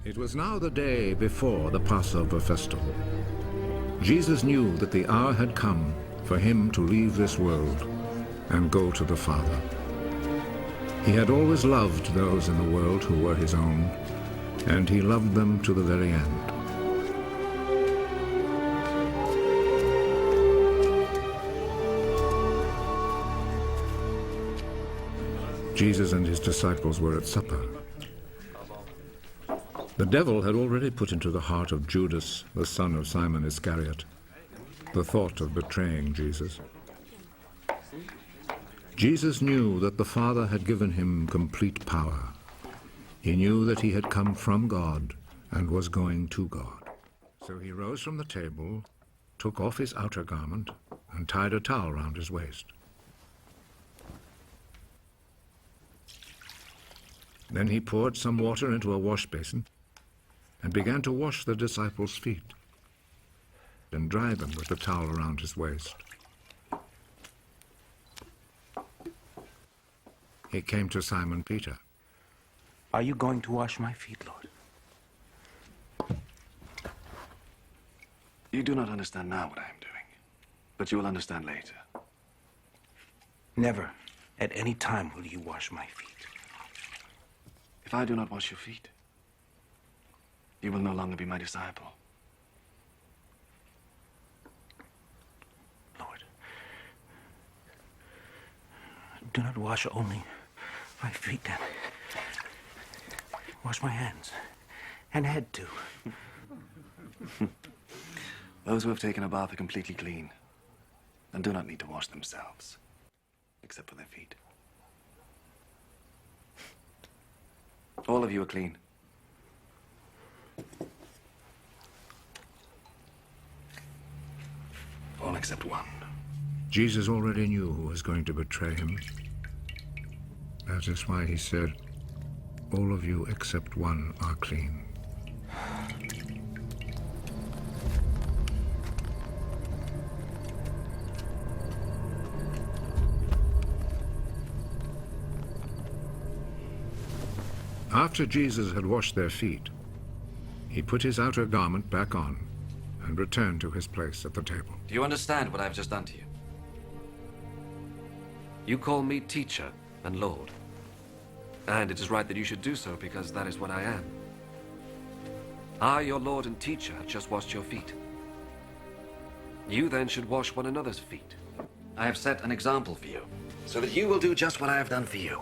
It was now the day before the Passover festival. Jesus knew that the hour had come for him to leave this world and go to the Father. He had always loved those in the world who were his own, and he loved them to the very end. Jesus and his disciples were at supper. The devil had already put into the heart of Judas, the son of Simon Iscariot, the thought of betraying Jesus. Jesus knew that the Father had given him complete power. He knew that he had come from God and was going to God. So he rose from the table, took off his outer garment, and tied a towel round his waist. Then he poured some water into a wash basin and began to wash the disciples' feet and dry them with the towel around his waist. He came to Simon Peter. Are you going to wash my feet, Lord? You do not understand now what I am doing, but you will understand later. Never, at any time, will you wash my feet. If I do not wash your feet, you will no longer be my disciple. Lord, do not wash only my feet, then. Wash my hands and head, too. Those who have taken a bath are completely clean and do not need to wash themselves, except for their feet. All of you are clean. All except one. Jesus already knew who was going to betray him. That is why he said, all of you except one are clean. After Jesus had washed their feet, he put his outer garment back on and returned to his place at the table. Do you understand what I have just done to you? You call me teacher and Lord. And it is right that you should do so because that is what I am. I, your Lord and teacher, have just washed your feet. You then should wash one another's feet. I have set an example for you so that you will do just what I have done for you.